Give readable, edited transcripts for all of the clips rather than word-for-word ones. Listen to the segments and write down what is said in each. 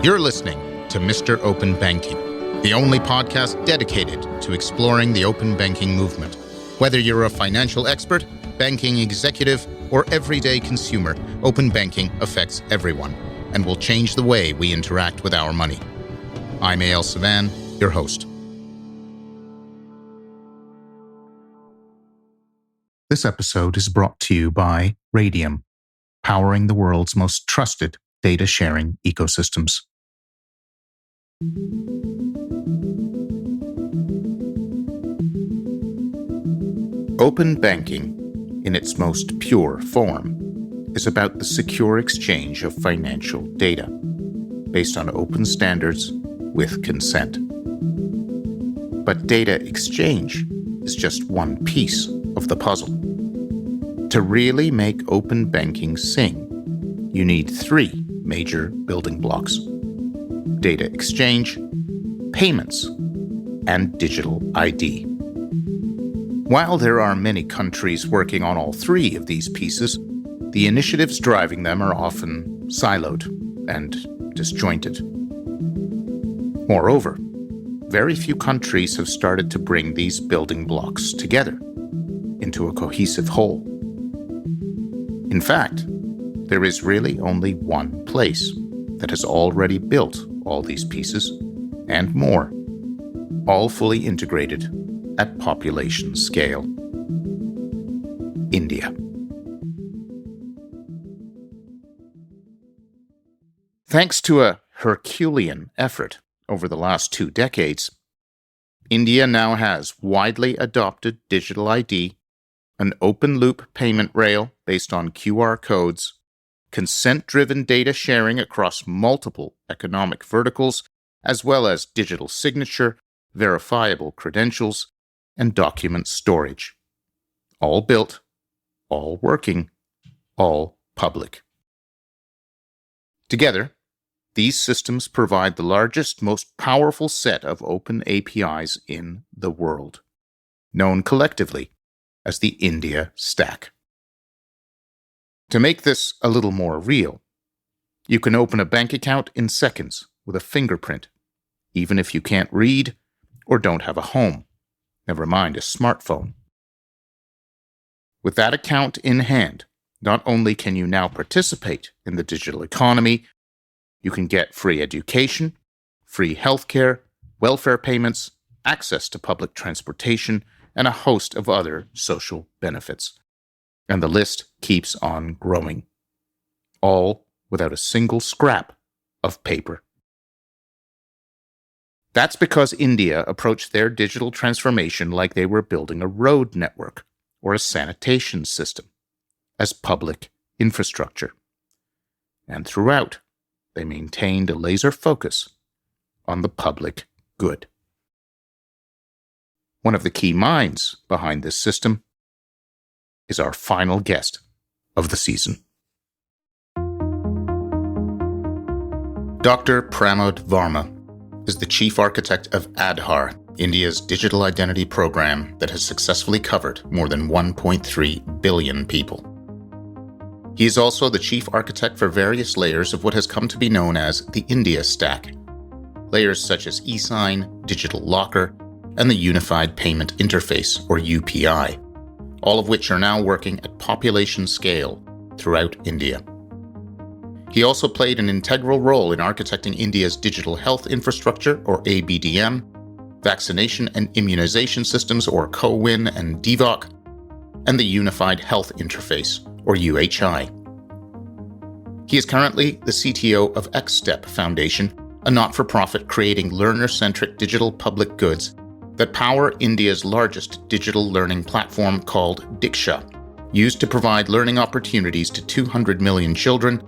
You're listening to Mr. Open Banking, the only podcast dedicated to exploring the open banking movement. Whether you're a financial expert, banking executive, or everyday consumer, open banking affects everyone and will change the way we interact with our money. I'm Eyal and Pramod, your host. This episode is brought to you by Radium, powering the world's most trusted data sharing ecosystems. Open banking, in its most pure form, is about the secure exchange of financial data based on open standards with consent. But data exchange is just one piece of the puzzle. To really make open banking sing, you need three major building blocks: data exchange, payments, and digital ID. While there are many countries working on all three of these pieces, the initiatives driving them are often siloed and disjointed. Moreover, very few countries have started to bring these building blocks together into a cohesive whole. In fact, there is really only one place that has already built all these pieces and more, all fully integrated at population scale: India. Thanks to a Herculean effort over the last 2 decades, India now has widely adopted digital ID, an open-loop payment rail based on QR codes, consent-driven data sharing across multiple economic verticals, as well as digital signature, verifiable credentials, and document storage. All built, all working, all public. Together, these systems provide the largest, most powerful set of open APIs in the world, known collectively as the India Stack. To make this a little more real, you can open a bank account in seconds with a fingerprint, even if you can't read or don't have a home, never mind a smartphone. With that account in hand, not only can you now participate in the digital economy, you can get free education, free healthcare, welfare payments, access to public transportation, and a host of other social benefits. And the list keeps on growing, all without a single scrap of paper. That's because India approached their digital transformation like they were building a road network or a sanitation system, as public infrastructure. And throughout, they maintained a laser focus on the public good. One of the key minds behind this system is our final guest of the season. Dr. Pramod Varma is the chief architect of Aadhaar, India's digital identity program that has successfully covered more than 1.3 billion people. He is also the chief architect for various layers of what has come to be known as the India Stack. Layers such as eSign, Digital Locker, and the Unified Payment Interface, or UPI, all of which are now working at population scale throughout India. He also played an integral role in architecting India's digital health infrastructure, or ABDM, vaccination and immunization systems, or CoWIN and DVOC, and the Unified Health Interface, or UHI. He is currently the CTO of XStep Foundation, a not-for-profit creating learner-centric digital public goods that power India's largest digital learning platform called Diksha, used to provide learning opportunities to 200 million children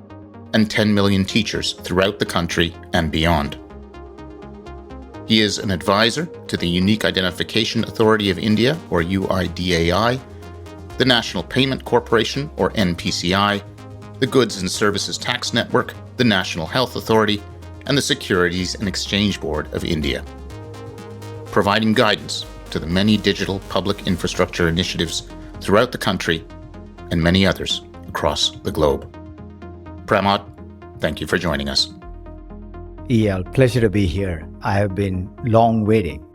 and 10 million teachers throughout the country and beyond. He is an advisor to the Unique Identification Authority of India, or UIDAI, the National Payment Corporation, or NPCI, the Goods and Services Tax Network, the National Health Authority, and the Securities and Exchange Board of India, providing guidance to the many digital public infrastructure initiatives throughout the country and many others across the globe. Pramod, thank you for joining us. Eyal, pleasure to be here. I have been long waiting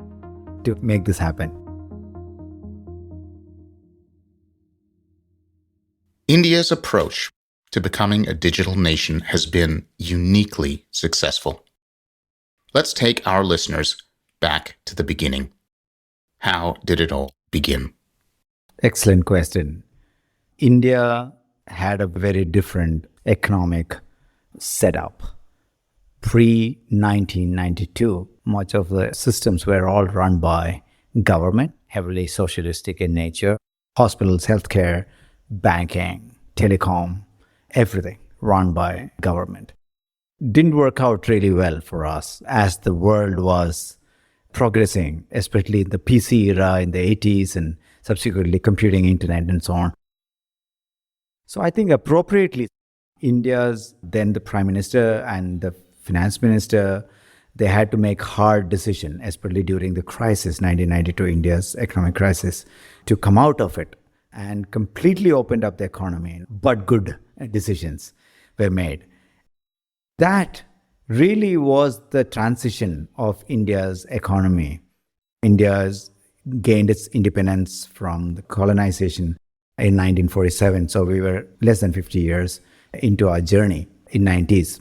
to make this happen. India's approach to becoming a digital nation has been uniquely successful. Let's take our listeners back to the beginning. How did it all begin? Excellent question. India had a very different economic setup. Pre 1992, much of the systems were all run by government, heavily socialistic in nature. Hospitals, healthcare, banking, telecom, everything run by government. Didn't work out really well for us as the world was progressing, especially in the PC era in the 80s and subsequently computing, internet, and so on. So I think appropriately, India's then the Prime Minister and the Finance Minister, they had to make hard decisions, especially during the crisis, 1992, India's economic crisis, to come out of it and completely opened up the economy. But good decisions were made. That really was the transition of India's economy. India's gained its independence from the colonization in 1947. So we were less than 50 years into our journey in 90s.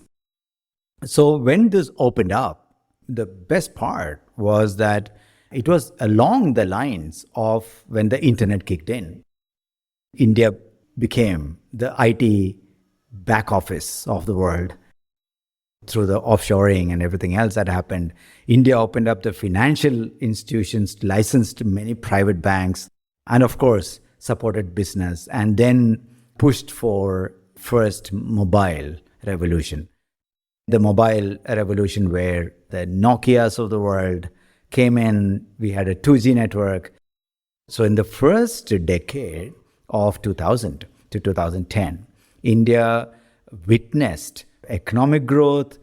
So when this opened up, the best part was that it was along the lines of when the internet kicked in. India became the IT back office of the world. Through the offshoring and everything else that happened, India opened up the financial institutions, licensed many private banks, and of course, supported business, and then pushed for first mobile revolution. The mobile revolution where the Nokias of the world came in, we had a 2G network. So in the first decade of 2000 to 2010, India witnessed economic growth,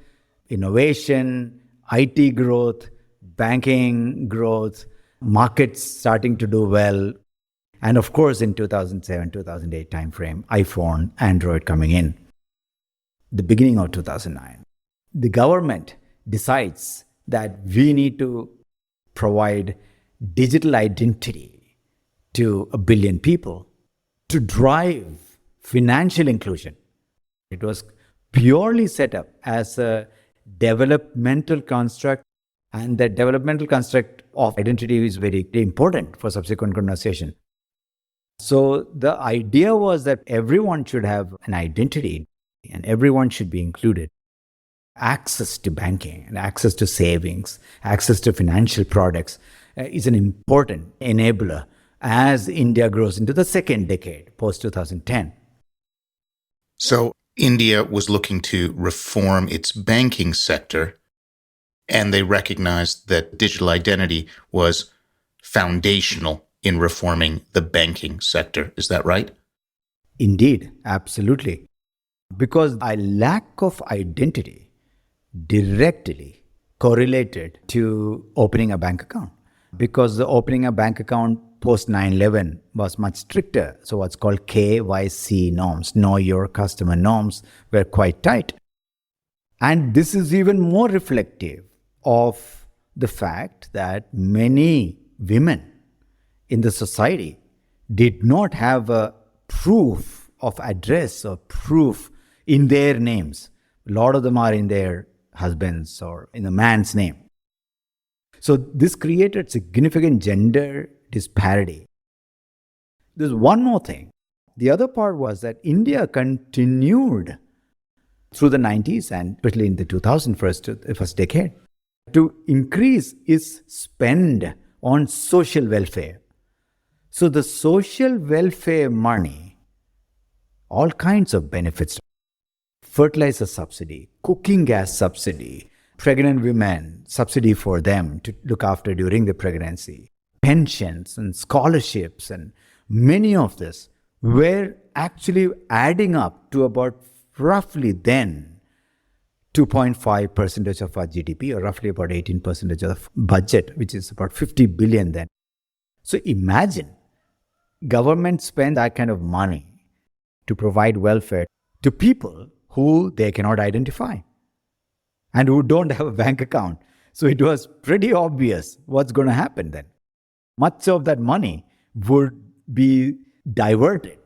innovation, IT growth, banking growth, markets starting to do well. And of course, in 2007, 2008 timeframe, iPhone, Android coming in. The beginning of 2009. The government decides that we need to provide digital identity to 1 billion people to drive financial inclusion. It was purely set up as a developmental construct, and the developmental construct of identity is very important for subsequent conversation. So the idea was that everyone should have an identity and everyone should be included. Access to banking and access to savings, access to financial products is an important enabler as India grows into the second decade, post-2010. So India was looking to reform its banking sector, and they recognized that digital identity was foundational in reforming the banking sector. Is that right? Indeed, absolutely. Because a lack of identity directly correlated to opening a bank account. Because the opening a bank account post 9/11 was much stricter. So what's called KYC norms, know your customer norms, were quite tight. And this is even more reflective of the fact that many women in the society did not have a proof of address or proof in their names. A lot of them are in their husband's or in the man's name. So this created significant gender disparity. There's one more thing. The other part was that India continued through the 90s and especially in the 2000 first decade to increase its spend on social welfare. So the social welfare money, all kinds of benefits, fertilizer subsidy, cooking gas subsidy, pregnant women, subsidy for them to look after during the pregnancy, pensions and scholarships, and many of this were actually adding up to about roughly then 2.5% of our GDP, or roughly about 18% of budget, which is about 50 billion then. So imagine government spend that kind of money to provide welfare to people who they cannot identify. and who don't have a bank account. So it was pretty obvious what's going to happen then. Much of that money would be diverted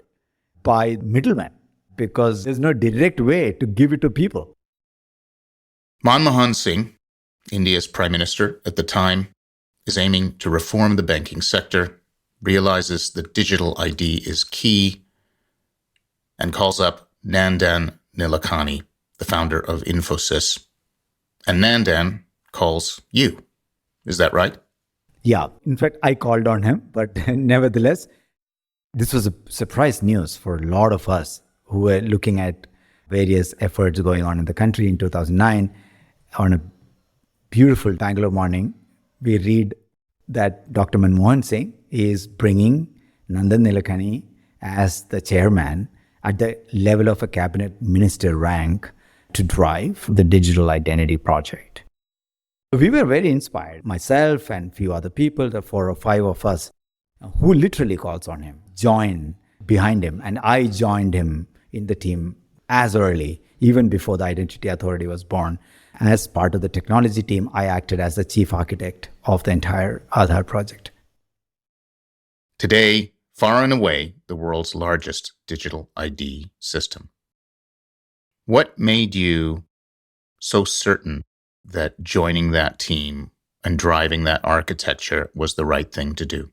by middlemen because there's no direct way to give it to people. Manmohan Singh, India's Prime Minister at the time, is aiming to reform the banking sector, realizes that digital ID is key, and calls up Nandan Nilekani, the founder of Infosys. And Nandan calls you. Is that right? Yeah. In fact, I called on him, but nevertheless, this was a surprise news for a lot of us who were looking at various efforts going on in the country in 2009. On a beautiful Bangalore morning, we read that Dr. Manmohan Singh is bringing Nandan Nilekani as the chairman at the level of a cabinet minister rank to drive the digital identity project. We were very inspired, myself and few other people, the 4 or 5 of us, who literally calls on him, join behind him. And I joined him in the team as early, even before the Identity Authority was born. As part of the technology team, I acted as the chief architect of the entire Aadhaar project. Today, far and away, the world's largest digital ID system. What made you so certain that joining that team and driving that architecture was the right thing to do?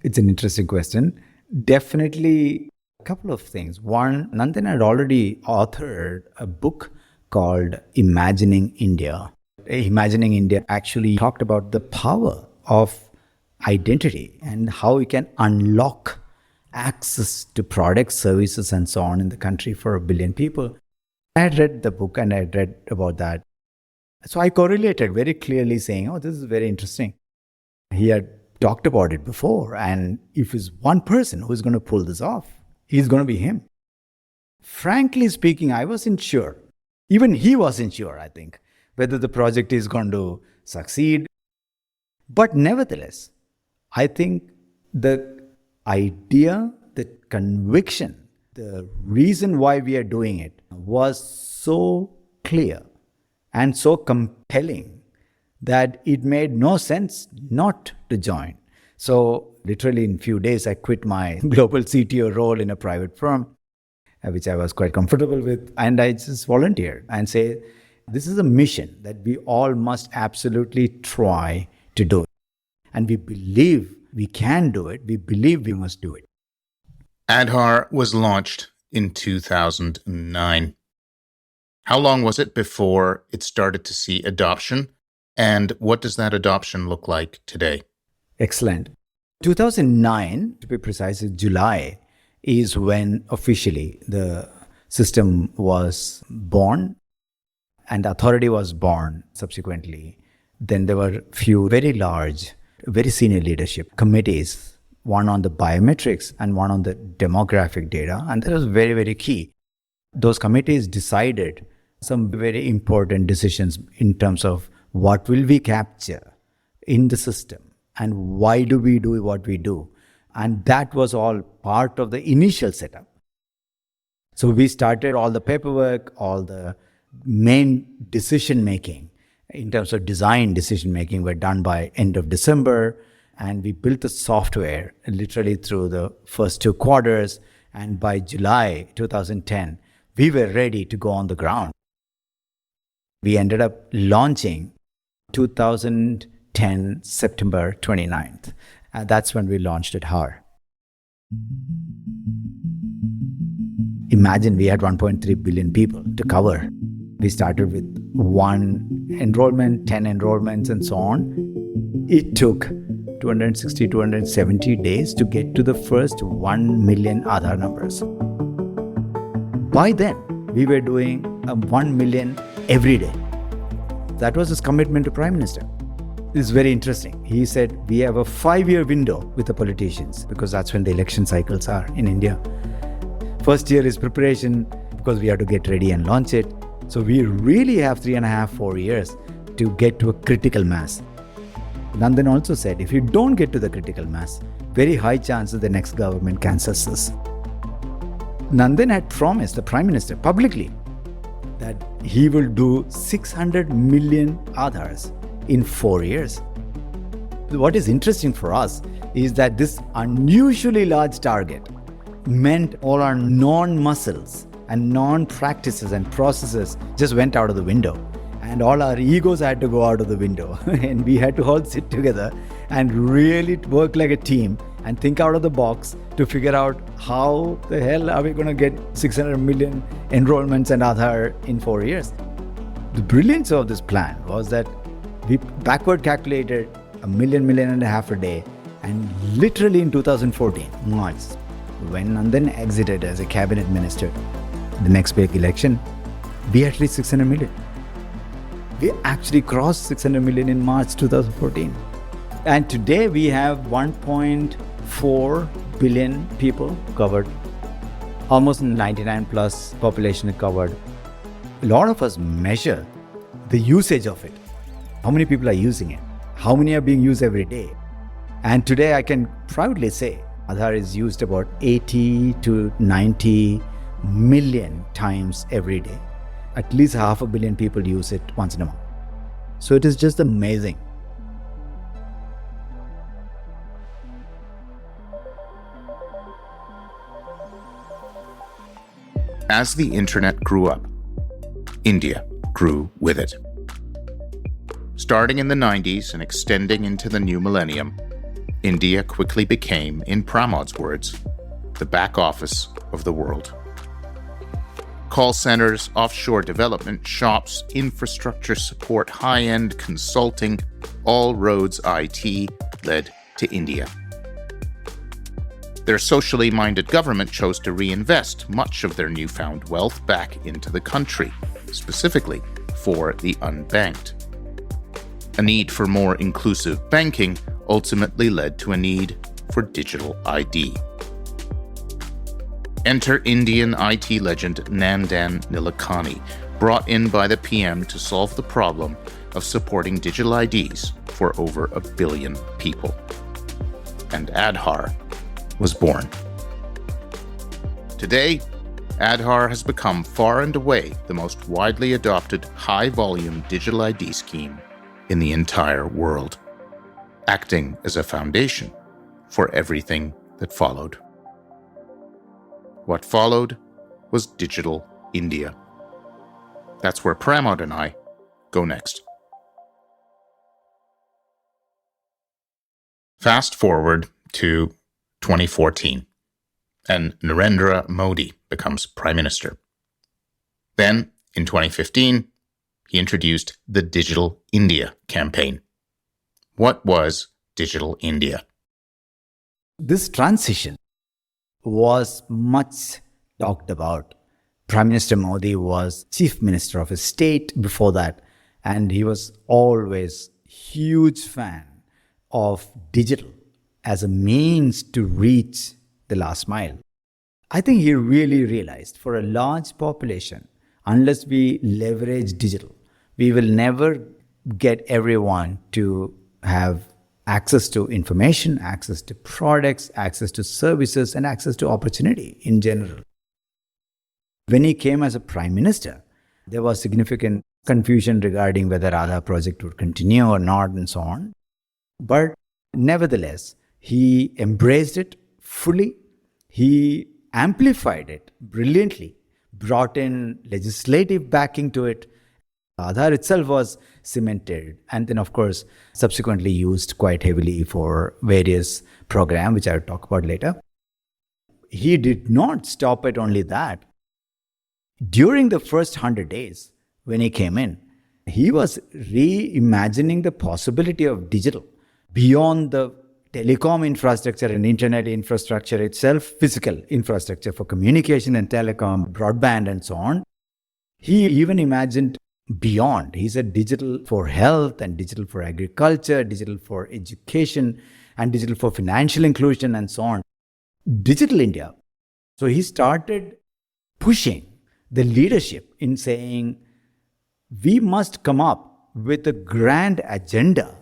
It's an interesting question. Definitely a couple of things. One, Nandan had already authored a book called Imagining India. Imagining India actually talked about the power of identity and how we can unlock access to products, services, and so on in the country for 1 billion people. I had read the book and I had read about that. So I correlated very clearly saying, oh, this is very interesting. He had talked about it before, and if there's one person who is going to pull this off, he's going to be him. Frankly speaking, I wasn't sure. Even he wasn't sure, I think, whether the project is going to succeed. But nevertheless, I think the idea, the conviction, the reason why we are doing it was so clear and so compelling that it made no sense not to join. So literally in a few days, I quit my global CTO role in a private firm, which I was quite comfortable with. And I just volunteered and say, this is a mission that we all must absolutely try to do. And we believe we can do it. We believe we must do it. Aadhaar was launched in 2009. How long was it before it started to see adoption? And what does that adoption look like today? Excellent. 2009, to be precise, July, is when officially the system was born and the authority was born subsequently. Then there were a few very large, very senior leadership committees, one on the biometrics and one on the demographic data. And that was very, very key. Those committees decided some very important decisions in terms of what will we capture in the system and why do we do what we do. And that was all part of the initial setup. So we started all the paperwork, all the main decision making in terms of design decision making were done by end of December. And we built the software literally through the first 2 quarters. And by July 2010, we were ready to go on the ground. We ended up launching 2010, September 29th. And that's when we launched Aadhaar. Imagine we had 1.3 billion people to cover. We started with 1 enrollment, 10 enrollments, and so on. It took 260, 270 days to get to the first 1 million Aadhaar numbers. By then, we were doing 1 million every day. That was his commitment to Prime Minister. It's very interesting. He said, we have a 5-year window with the politicians because that's when the election cycles are in India. First year is preparation because we have to get ready and launch it. So we really have 3.5, 4 years to get to a critical mass. Nandan also said, if you don't get to the critical mass, very high chances the next government cancels this. Nandan had promised the Prime Minister publicly that he will do 600 million Aadhaars in 4 years. What is interesting for us is that this unusually large target meant all our non-muscles and non-practices and processes just went out of the window. And all our egos had to go out of the window. And we had to all sit together and really work like a team and think out of the box to figure out how the hell are we going to get 600 million enrollments and Aadhaar in 4 years. The brilliance of this plan was that we backward calculated a million and a half a day, and literally in 2014, March, when Nandan exited as a cabinet minister, the next big election, we had reached 600 million. We actually crossed 600 million in March 2014. And today we have 1.4 billion people covered. Almost 99 plus population covered. A lot of us measure the usage of it. How many people are using it? How many are being used every day? And today I can proudly say Aadhaar is used about 80 to 90 million times every day. At least 500 million people use it once in a month. So it is just amazing. As the internet grew up, India grew with it. Starting in the 90s and extending into the new millennium, India quickly became, in Pramod's words, the back office of the world. Call centers, offshore development, shops, infrastructure support, high-end consulting, all roads IT led to India. Their socially minded government chose to reinvest much of their newfound wealth back into the country, specifically for the unbanked. A need for more inclusive banking ultimately led to a need for digital ID. Enter Indian IT legend Nandan Nilekani, brought in by the PM to solve the problem of supporting digital IDs for over 1 billion people. And Aadhaar was born. Today, Aadhaar has become far and away the most widely adopted high-volume digital ID scheme in the entire world, acting as a foundation for everything that followed. What followed was Digital India. That's where Pramod and I go next. Fast forward to 2014, and Narendra Modi becomes Prime Minister. Then, in 2015, he introduced the Digital India campaign. What was Digital India? This transition was much talked about. Prime Minister Modi was Chief Minister of his state before that, and he was always a huge fan of digital as a means to reach the last mile. I think he really realized for a large population, unless we leverage digital, we will never get everyone to have access to information, access to products, access to services, and access to opportunity in general. When he came as a Prime Minister, there was significant confusion regarding whether Aadhaar project would continue or not and so on. But nevertheless, he embraced it fully. He amplified it brilliantly, brought in legislative backing to it. Aadhaar itself was cemented and then, of course, subsequently used quite heavily for various programs, which I'll talk about later. He did not stop at only that. During the first 100 days, when he came in, he was reimagining the possibility of digital beyond the telecom infrastructure and internet infrastructure itself, physical infrastructure for communication and telecom, broadband and so on. He even imagined beyond. He said digital for health and digital for agriculture, digital for education and digital for financial inclusion and so on. Digital India. So he started pushing the leadership in saying, we must come up with a grand agenda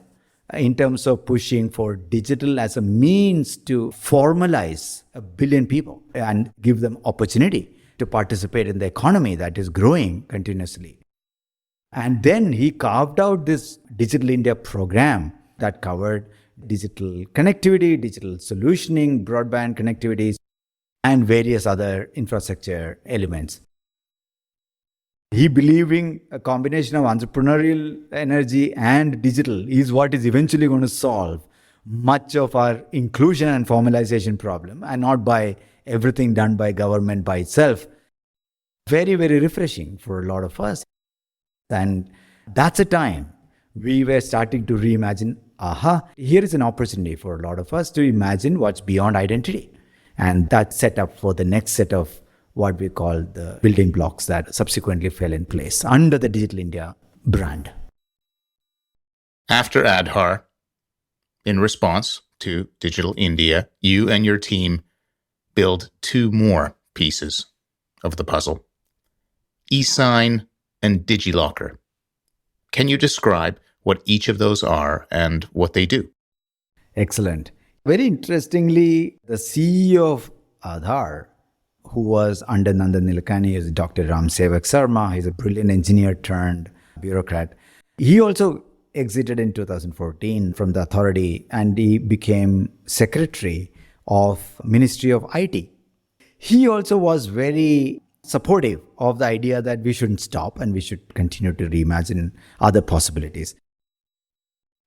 in terms of pushing for digital as a means to formalize 1 billion people and give them opportunity to participate in the economy that is growing continuously. And then he carved out this Digital India program that covered digital connectivity, digital solutioning, broadband connectivities, and various other infrastructure elements. He believing a combination of entrepreneurial energy and digital is what is eventually going to solve much of our inclusion and formalization problem, and not by everything done by government by itself. Very, very refreshing for a lot of us. And that's a time we were starting to reimagine, here is an opportunity for a lot of us to imagine what's beyond identity. And that set up for the next set of what we call the building blocks that subsequently fell in place under the Digital India brand. After Aadhaar, in response to Digital India, you and your team build two more pieces of the puzzle: eSign and DigiLocker. Can you describe what each of those are and what they do? Excellent. Very interestingly, the CEO of Aadhaar, who was under Nandan Nilekani, is Dr. Ram Sevak Sarma. He's a brilliant engineer turned bureaucrat. He also exited in 2014 from the authority, and he became secretary of Ministry of IT. He also was very supportive of the idea that we shouldn't stop and we should continue to reimagine other possibilities.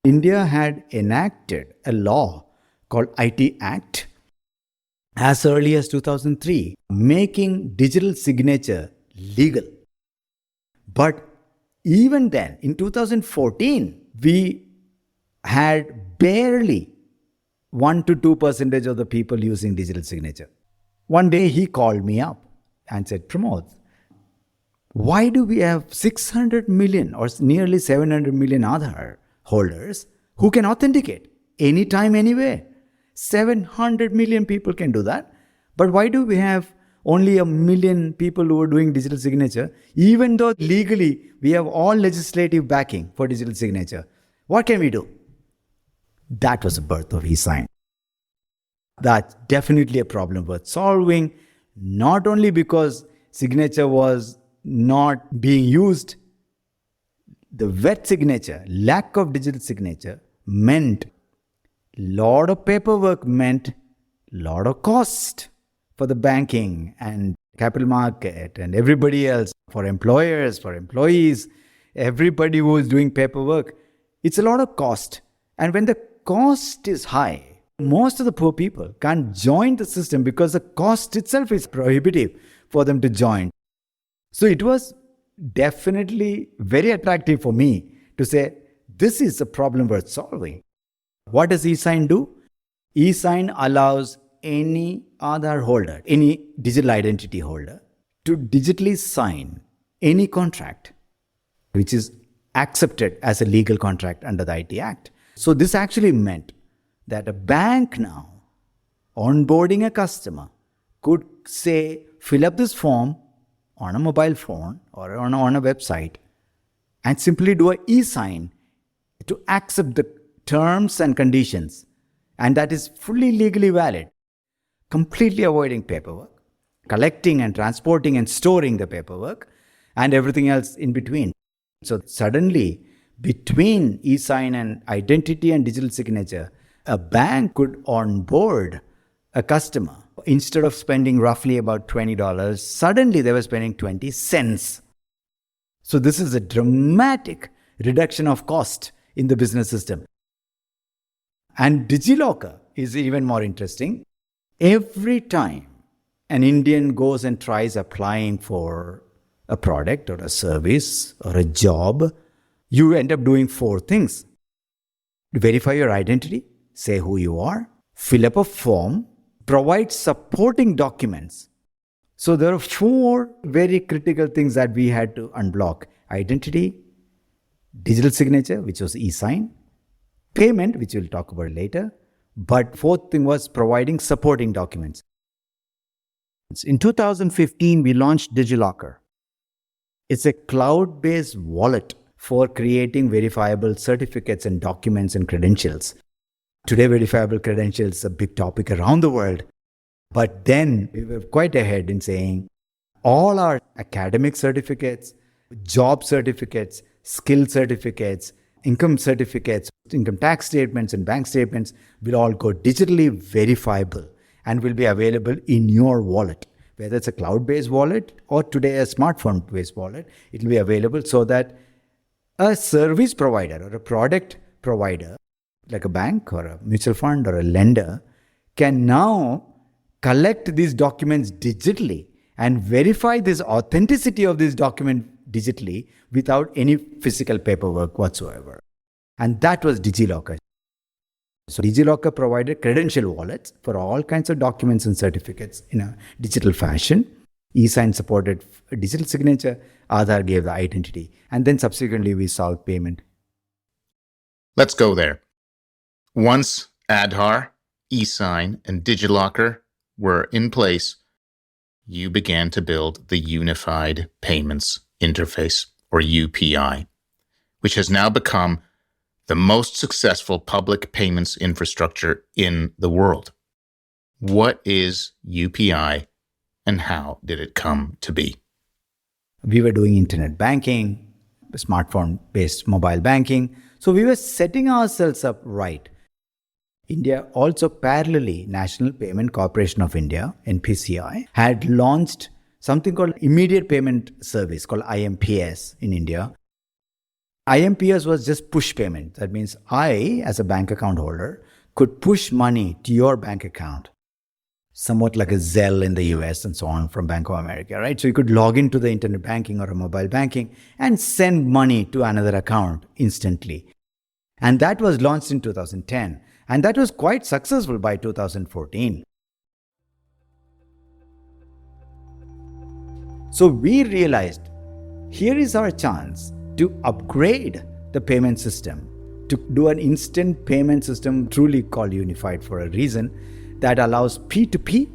India had enacted a law called IT Act as early as 2003, making digital signature legal. But even then, in 2014, we had barely 1 to 2% of the people using digital signature. One day he called me up and said, Pramod, why do we have 600 million or nearly 700 million Aadhaar holders who can authenticate anytime, anywhere? 700 million people can do that. But why do we have only 1 million people who are doing digital signature, even though legally we have all legislative backing for digital signature? What can we do? That was the birth of eSign. That's definitely a problem worth solving, not only because signature was not being used. The wet signature, lack of digital signature, meant lot of paperwork, meant lot of cost for the banking and capital market and everybody else, for employers, for employees, everybody who is doing paperwork. It's a lot of cost. And when the cost is high, most of the poor people can't join the system because the cost itself is prohibitive for them to join. So it was definitely very attractive for me to say, this is a problem worth solving. What does eSign do? eSign allows any Aadhaar holder, any digital identity holder, to digitally sign any contract which is accepted as a legal contract under the IT Act. So this actually meant that a bank now, onboarding a customer, could say, fill up this form on a mobile phone or on a website and simply do an e-sign to accept the terms and conditions. And that is fully legally valid, completely avoiding paperwork, collecting and transporting and storing the paperwork, and everything else in between. So suddenly, between e-sign and identity and digital signature, a bank could onboard a customer. Instead of spending roughly about $20, suddenly they were spending 20 cents. So this is a dramatic reduction of cost in the business system. And DigiLocker is even more interesting. Every time an Indian goes and tries applying for a product or a service or a job, you end up doing 4 things. Verify your identity, say who you are, fill up a form, provide supporting documents. So there are 4 very critical things that we had to unblock. Identity, digital signature, which was e-sign, payment, which we'll talk about later, but 4th thing was providing supporting documents. In 2015, we launched DigiLocker. It's a cloud-based wallet for creating verifiable certificates and documents and credentials. Today, verifiable credentials is a big topic around the world. But then we were quite ahead in saying, all our academic certificates, job certificates, skill certificates, income certificates, income tax statements, and bank statements will all go digitally verifiable and will be available in your wallet. Whether it's a cloud-based wallet or today a smartphone-based wallet, it will be available so that a service provider or a product provider, like a bank or a mutual fund or a lender, can now collect these documents digitally and verify this authenticity of this document digitally without any physical paperwork whatsoever. And that was DigiLocker. So DigiLocker provided credential wallets for all kinds of documents and certificates in a digital fashion. eSign supported digital signature. Aadhaar gave the identity. And then subsequently we solved payment. Let's go there. Once Aadhaar, eSign, and DigiLocker were in place, you began to build the Unified Payments Interface, or UPI, which has now become the most successful public payments infrastructure in the world. What is UPI and how did it come to be? We were doing internet banking, smartphone-based mobile banking. So we were setting ourselves up right. India also parallelly, National Payment Corporation of India, NPCI, had launched something called Immediate Payment Service, called IMPS in India. IMPS was just push payment. That means I, as a bank account holder, could push money to your bank account, somewhat like a Zelle in the US and so on from Bank of America, right? So you could log into the internet banking or a mobile banking and send money to another account instantly. And that was launched in 2010. And that was quite successful by 2014. So we realized here is our chance to upgrade the payment system, to do an instant payment system truly called unified for a reason that allows P2P,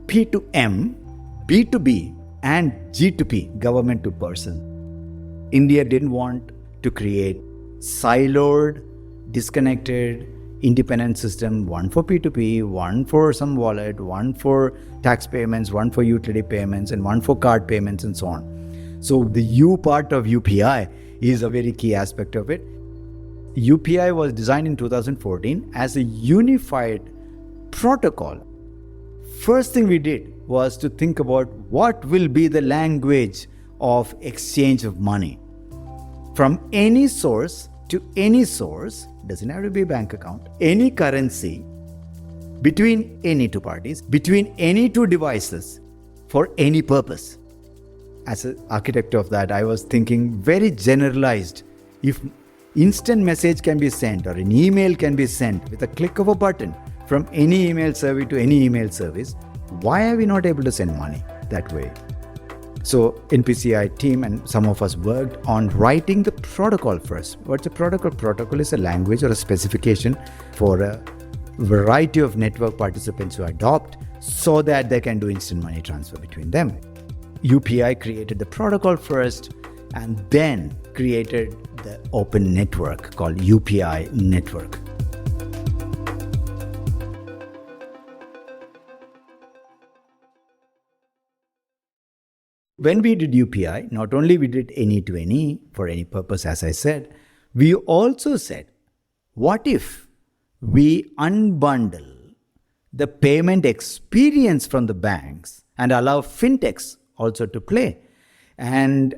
P2M, B2B, and G2P, government to person. India didn't want to create siloed, disconnected, independent system, one for P2P, one for some wallet, one for tax payments, one for utility payments, and one for card payments, and so on. So the U part of UPI is a very key aspect of it. UPI was designed in 2014 as a unified protocol. First thing we did was to think about what will be the language of exchange of money. From any source to any source, doesn't have to be a bank account, any currency, between any two parties, between any two devices, for any purpose. As an architect of that, I was thinking very generalized. If instant message can be sent or an email can be sent with a click of a button from any email service to any email service, why are we not able to send money that way? So NPCI team and some of us worked on writing the protocol first. What's a protocol? Protocol is a language or a specification for a variety of network participants to adopt so that they can do instant money transfer between them. UPI created the protocol first and then created the open network called UPI network. When we did UPI, not only we did any to any for any purpose, as I said, we also said, what if we unbundle the payment experience from the banks and allow fintechs also to play and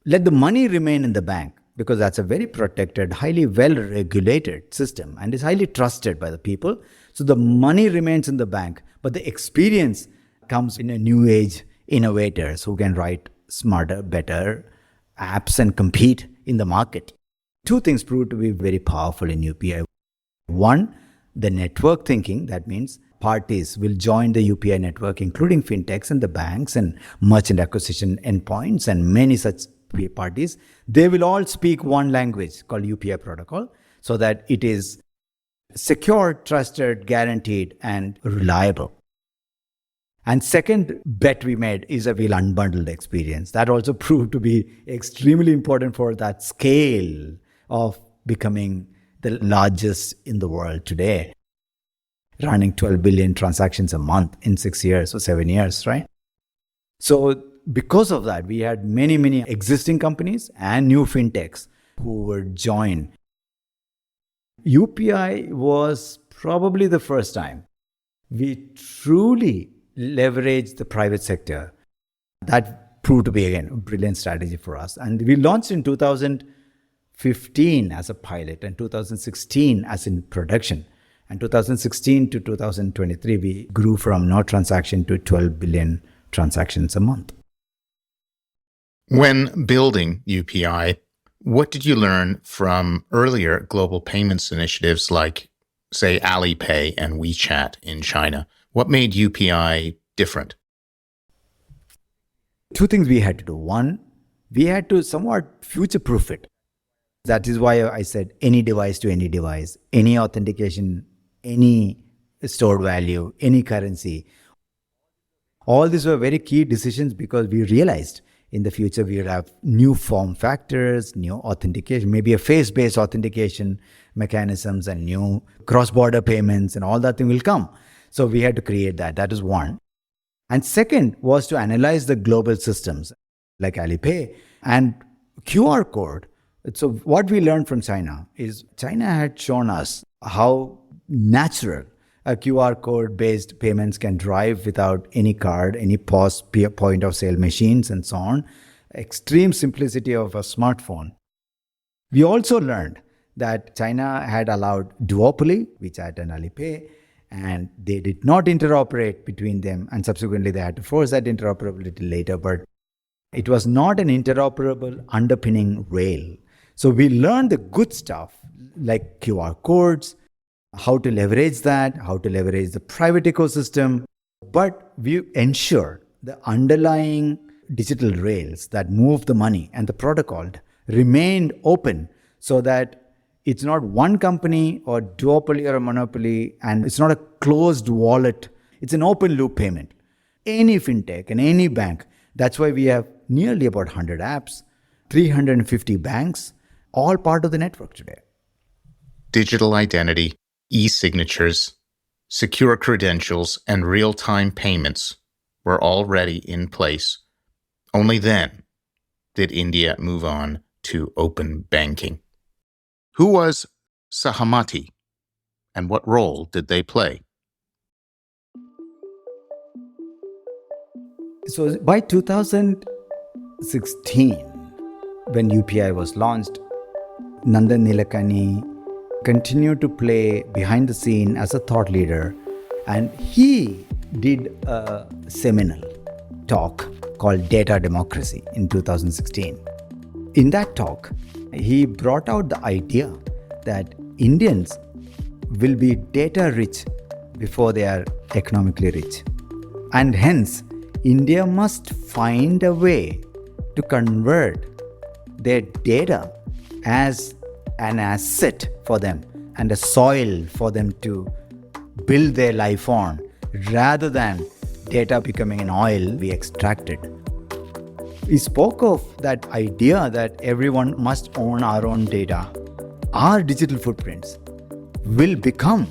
let the money remain in the bank, because that's a very protected, highly well-regulated system and is highly trusted by the people. So the money remains in the bank, but the experience comes in a new age innovators who can write smarter, better apps and compete in the market. Two things proved to be very powerful in UPI. One, the network thinking. That means parties will join the UPI network, including fintechs and the banks and merchant acquisition endpoints and many such parties. They will all speak one language called UPI protocol so that it is secure, trusted, guaranteed, and reliable. And second bet we made is a we'll unbundle the experience. That also proved to be extremely important for that scale of becoming the largest in the world today, running 12 billion transactions a month in 6 years or 7 years, right? So because of that, we had many, many existing companies and new fintechs who would join. UPI was probably the first time we truly leveraged the private sector. That proved to be, again, a brilliant strategy for us. And we launched in 2015 as a pilot and 2016 as in production. And 2016 to 2023, we grew from no transaction to 12 billion transactions a month. When building UPI, what did you learn from earlier global payments initiatives like, say, Alipay and WeChat in China? What made UPI different? Two things we had to do. One, we had to somewhat future-proof it. That is why I said any device to any device, any authentication, any stored value, any currency. All these were very key decisions because we realized in the future we would have new form factors, new authentication, maybe a face-based authentication mechanisms and new cross-border payments and all that thing will come. So we had to create that. That is one. And second was to analyze the global systems like Alipay and QR code. So what we learned from China is China had shown us how natural a QR code based payments can drive without any card, any POS, point of sale machines and so on. Extreme simplicity of a smartphone. We also learned that China had allowed duopoly, WeChat and Alipay, and they did not interoperate between them, and subsequently they had to force that interoperability later, but it was not an interoperable underpinning rail. So we learned the good stuff like QR codes, how to leverage that, how to leverage the private ecosystem, but we ensured the underlying digital rails that move the money and the protocol remained open so that it's not one company or duopoly or a monopoly, and it's not a closed wallet. It's an open loop payment. Any fintech and any bank. That's why we have nearly about 100 apps, 350 banks, all part of the network today. Digital identity, e-signatures, secure credentials, and real-time payments were already in place. Only then did India move on to open banking. Who was Sahamati, and what role did they play? So by 2016, when UPI was launched, Nandan Nilekani continued to play behind the scene as a thought leader, and he did a seminal talk called Data Democracy in 2016. In that talk, he brought out the idea that Indians will be data rich before they are economically rich. And hence, India must find a way to convert their data as an asset for them and a soil for them to build their life on, rather than data becoming an oil we extracted. We spoke of that idea that everyone must own our own data. Our digital footprints will become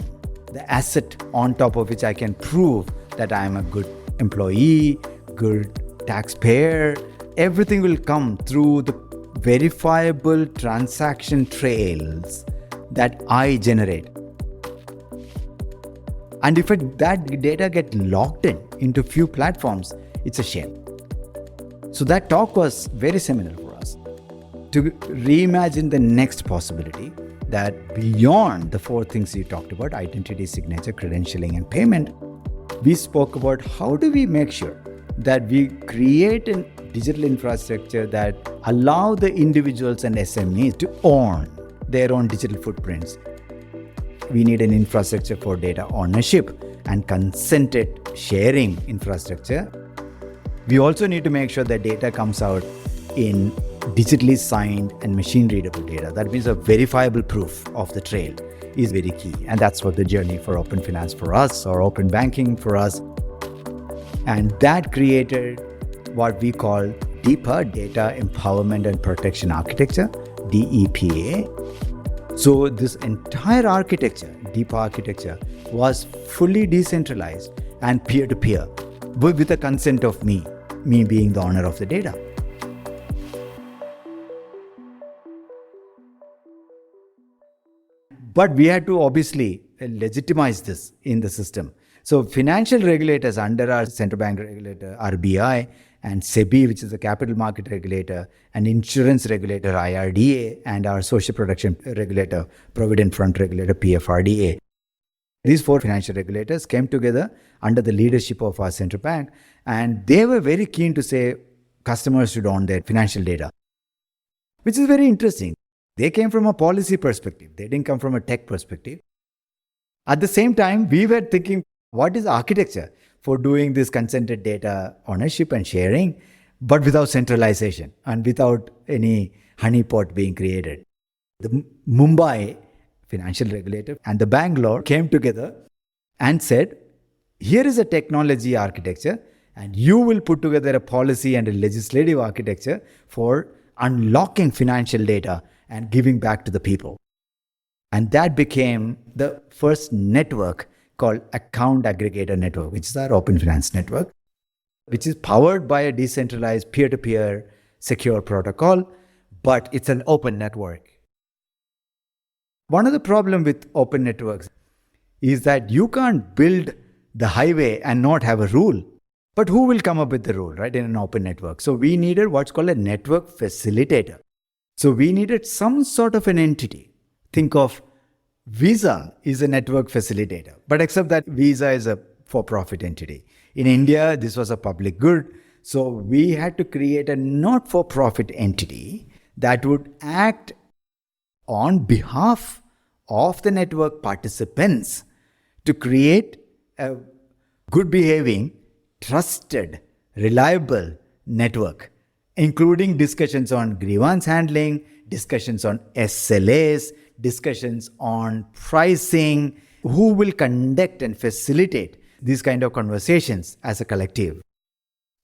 the asset on top of which I can prove that I am a good employee, good taxpayer. Everything will come through the verifiable transaction trails that I generate. And if that data gets locked into few platforms, it's a shame. So that talk was very seminal for us to reimagine the next possibility that beyond the four things you talked about, identity, signature, credentialing, and payment, we spoke about how do we make sure that we create a digital infrastructure that allow the individuals and SMEs to own their own digital footprints. We need an infrastructure for data ownership and consented sharing infrastructure. We also need to make sure that data comes out in digitally signed and machine-readable data. That means a verifiable proof of the trail is very key. And that's what the journey for open finance for us, or open banking for us. And that created what we call deeper data empowerment and protection architecture, DEPA. So this entire architecture, deep architecture, was fully decentralized and peer-to-peer with the consent of me me being the owner of the data. But we had to obviously legitimize this in the system. So financial regulators under our central bank regulator, RBI, and SEBI, which is the capital market regulator, and insurance regulator, IRDA, and our social protection regulator, Provident Fund regulator, PFRDA. These four financial regulators came together under the leadership of our central bank, and they were very keen to say customers should own their financial data, which is very interesting. They came from a policy perspective. They didn't come from a tech perspective. At the same time, we were thinking, what is architecture for doing this consented data ownership and sharing, but without centralization and without any honeypot being created? The Mumbai financial regulator and the Bangalore came together and said, here is a technology architecture, and you will put together a policy and a legislative architecture for unlocking financial data and giving back to the people. And that became the first network called Account Aggregator Network, which is our Open Finance Network, which is powered by a decentralized peer-to-peer secure protocol, but it's an open network. One of the problems with open networks is that you can't build the highway and not have a rule. But who will come up with the rule, right, in an open network? So we needed what's called a network facilitator. So we needed some sort of an entity. Think of Visa is a network facilitator, but except that Visa is a for-profit entity. In India, this was a public good. So we had to create a not-for-profit entity that would act on behalf of the network participants to create a good behaving, trusted, reliable network, including discussions on grievance handling, discussions on SLAs, discussions on pricing, who will conduct and facilitate these kind of conversations as a collective.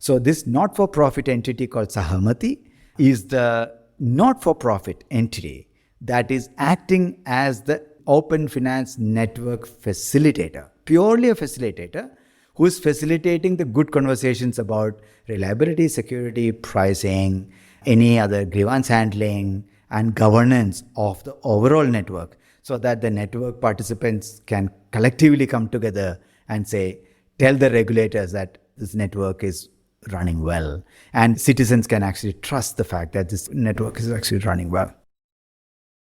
So this not-for-profit entity called Sahamati is the not-for-profit entity that is acting as the open finance network facilitator, purely a facilitator who is facilitating the good conversations about reliability, security, pricing, any other grievance handling, and governance of the overall network, so that the network participants can collectively come together and say, tell the regulators that this network is running well. And citizens can actually trust the fact that this network is actually running well.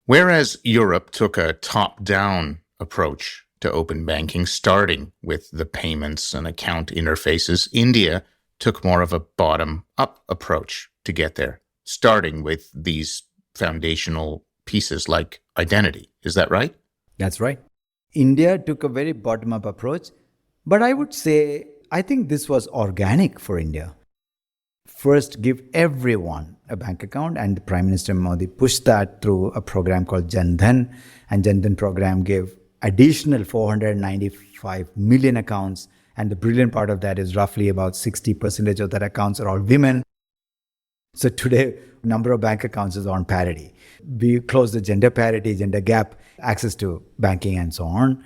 Whereas Europe took a top-down approach to open banking, starting with the payments and account interfaces, India took more of a bottom-up approach to get there, starting with these foundational pieces like identity. Is that right? That's right. India took a very bottom-up approach, but I would say, I think this was organic for India. First, give everyone a bank account, and Prime Minister Modi pushed that through a program called Jan Dhan, and Jan Dhan program gave additional 495 million accounts, and the brilliant part of that is roughly about 60% of that accounts are all women. So today, number of bank accounts is on parity. We closed the gender parity, gender gap, access to banking and so on.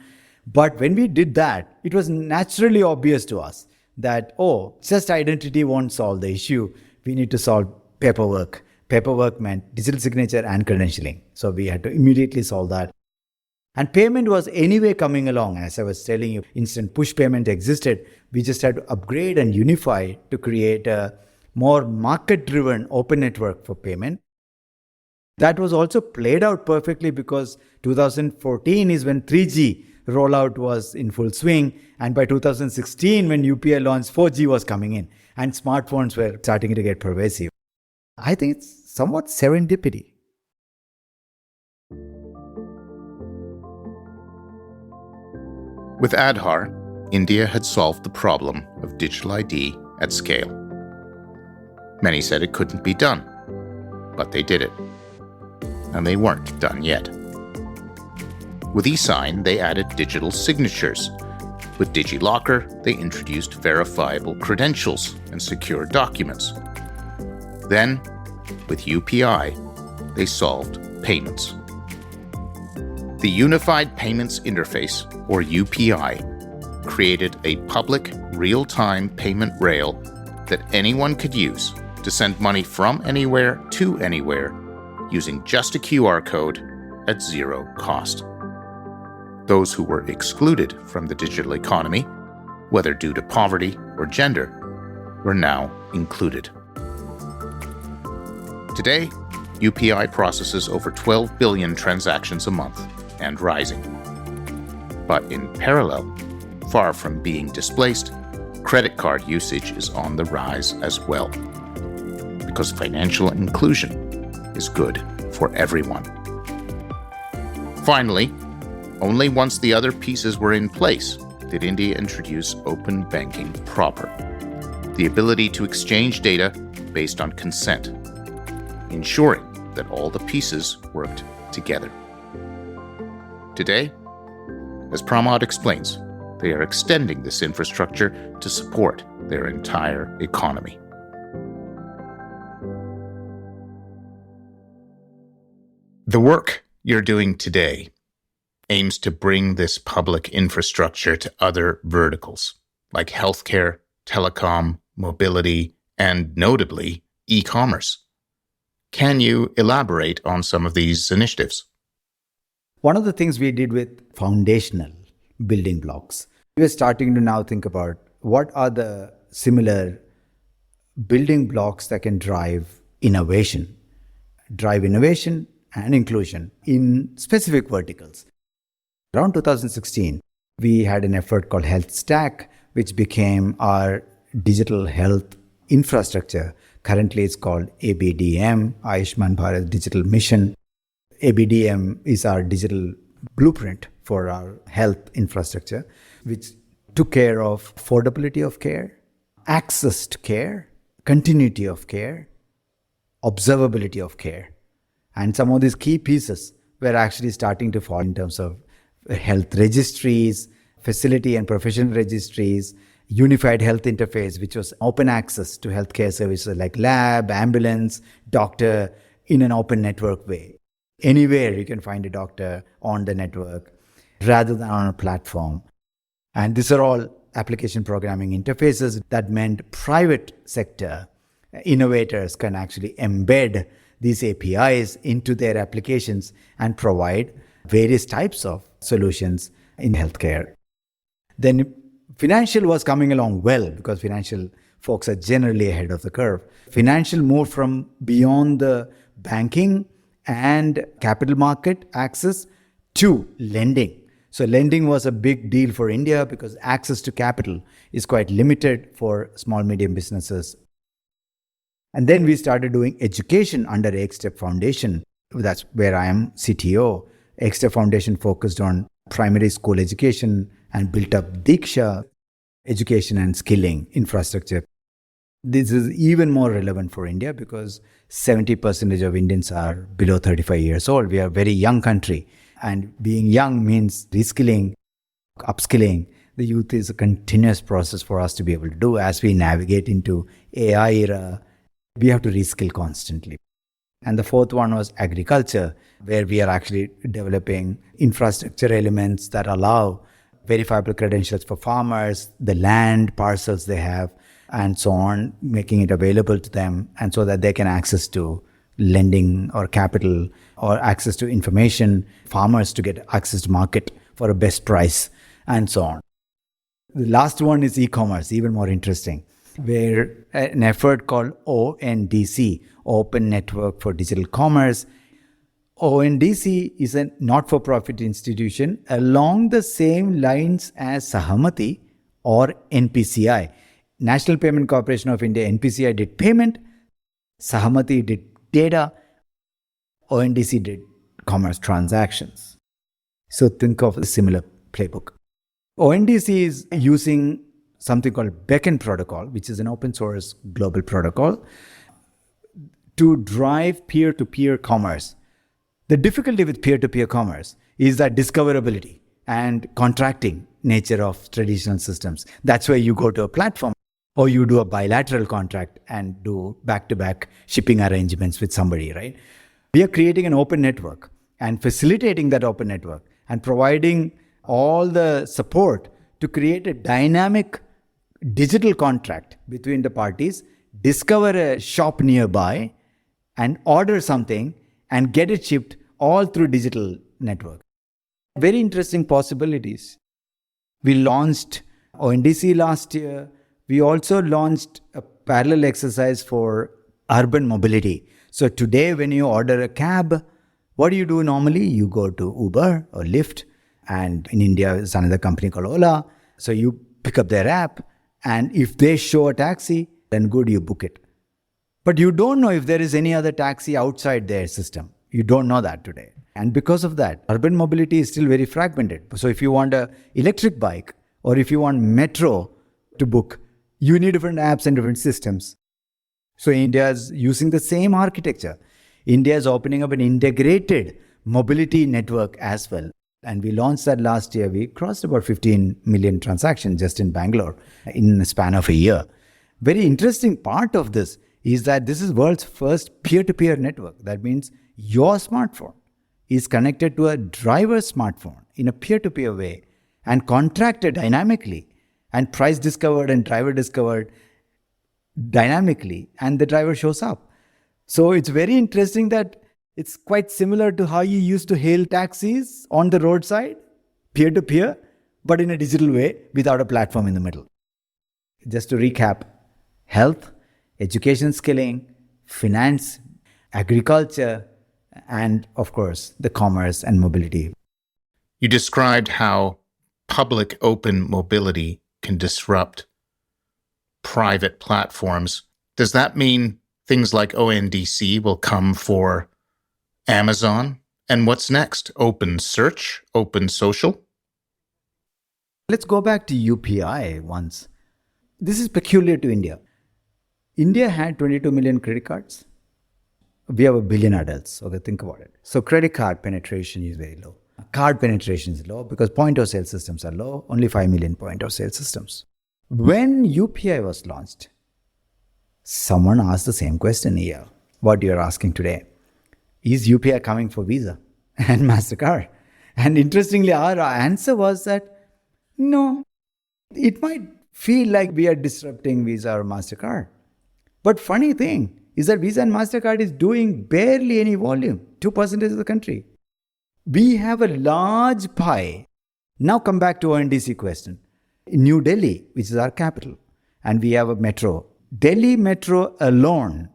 But when we did that, it was naturally obvious to us that, just identity won't solve the issue. We need to solve paperwork. Paperwork meant digital signature and credentialing. So we had to immediately solve that. And payment was anyway coming along. As I was telling you, instant push payment existed. We just had to upgrade and unify to create a more market-driven open network for payment. That was also played out perfectly because 2014 is when 3G rollout was in full swing. And by 2016, when UPI launched, 4G was coming in and smartphones were starting to get pervasive. I think it's somewhat serendipity. With Aadhaar, India had solved the problem of digital ID at scale. Many said it couldn't be done, but they did it. And they weren't done yet. With eSign, they added digital signatures. With DigiLocker, they introduced verifiable credentials and secure documents. Then, with UPI, they solved payments. The Unified Payments Interface, or UPI, created a public real-time payment rail that anyone could use to send money from anywhere to anywhere using just a QR code at zero cost. Those who were excluded from the digital economy, whether due to poverty or gender, were now included. Today, UPI processes over 12 billion transactions a month and rising. But in parallel, far from being displaced, credit card usage is on the rise as well. Because financial inclusion is good for everyone. Finally, only once the other pieces were in place did India introduce open banking proper. The ability to exchange data based on consent, ensuring that all the pieces worked together. Today, as Pramod explains, they are extending this infrastructure to support their entire economy. The work you're doing today aims to bring this public infrastructure to other verticals like healthcare, telecom, mobility, and notably, e-commerce. Can you elaborate on some of these initiatives? One of the things we did with foundational building blocks, we are starting to now think about what are the similar building blocks that can drive innovation and inclusion in specific verticals. Around 2016, we had an effort called Health Stack, which became our digital health infrastructure. Currently, it's called ABDM, Ayushman Bharat Digital Mission. ABDM is our digital blueprint for our health infrastructure, which took care of affordability of care, access to care, continuity of care, observability of care. And some of these key pieces were actually starting to fall in terms of health registries, facility and professional registries, unified health interface, which was open access to healthcare services like lab, ambulance, doctor in an open network way. Anywhere you can find a doctor on the network rather than on a platform. And these are all application programming interfaces that meant private sector innovators can actually embed these APIs into their applications and provide various types of solutions in healthcare. Then financial was coming along well because financial folks are generally ahead of the curve. Financial moved from beyond the banking and capital market access to lending. So lending was a big deal for India because access to capital is quite limited for small, medium businesses. And then we started doing education under XStep Foundation. That's where I am CTO. XStep Foundation focused on primary school education and built up Diksha education and skilling infrastructure. This is even more relevant for India because 70% of Indians are below 35 years old. We are a very young country. And being young means reskilling, upskilling. The youth is a continuous process for us to be able to do. As we navigate into AI era, we have to reskill constantly. And the fourth one was agriculture, where we are actually developing infrastructure elements that allow verifiable credentials for farmers, the land parcels they have, and so on, making it available to them, and so that they can access to lending or capital or access to information, farmers to get access to market for a best price, and so on. The last one is e-commerce, even more interesting, where an effort called ONDC, Open Network for Digital Commerce. ONDC is a not-for-profit institution along the same lines as Sahamati or NPCI. National Payment Corporation of India, NPCI did payment, Sahamati did data, ONDC did commerce transactions. So think of a similar playbook. ONDC is using something called Beacon Protocol, which is an open source global protocol, to drive peer-to-peer commerce. The difficulty with peer-to-peer commerce is that discoverability and contracting nature of traditional systems. That's why you go to a platform or you do a bilateral contract and do back-to-back shipping arrangements with somebody, right? We are creating an open network and facilitating that open network and providing all the support to create a dynamic digital contract between the parties, discover a shop nearby and order something and get it shipped all through digital network. Very interesting possibilities. We launched ONDC last year. We also launched a parallel exercise for urban mobility. So today when you order a cab, what do you do normally? You go to Uber or Lyft, and in India is another company called Ola. So you pick up their app, and if they show a taxi, then good, you book it. But you don't know if there is any other taxi outside their system. You don't know that today. And because of that, urban mobility is still very fragmented. So if you want an electric bike or if you want metro to book, you need different apps and different systems. So India is using the same architecture. India is opening up an integrated mobility network as well. And we launched that last year. We crossed about 15 million transactions just in Bangalore in a span of a year. Very interesting part of this is that this is world's first peer-to-peer network. That means your smartphone is connected to a driver's smartphone in a peer-to-peer way and contracted dynamically, and price discovered and driver discovered dynamically, and the driver shows up. So it's very interesting that it's quite similar to how you used to hail taxis on the roadside, peer-to-peer, but in a digital way without a platform in the middle. Just to recap, health, education skilling, finance, agriculture, and of course, the commerce and mobility. You described how public open mobility can disrupt private platforms. Does that mean things like ONDC will come for Amazon? And what's next? Open search? Open social? Let's go back to UPI once. This is peculiar to India. India had 22 million credit cards. We have 1 billion adults. Okay, think about it. So credit card penetration is very low. Card penetration is low because point of sale systems are low. Only 5 million point of sale systems. When UPI was launched, someone asked the same question here, what you're asking today. Is UPI coming for Visa and MasterCard? And interestingly, our answer was that no, it might feel like we are disrupting Visa or MasterCard. But funny thing is that Visa and MasterCard is doing barely any volume, 2% of the country. We have a large pie. Now come back to ONDC question. New Delhi, which is our capital, and we have a metro. Delhi Metro alone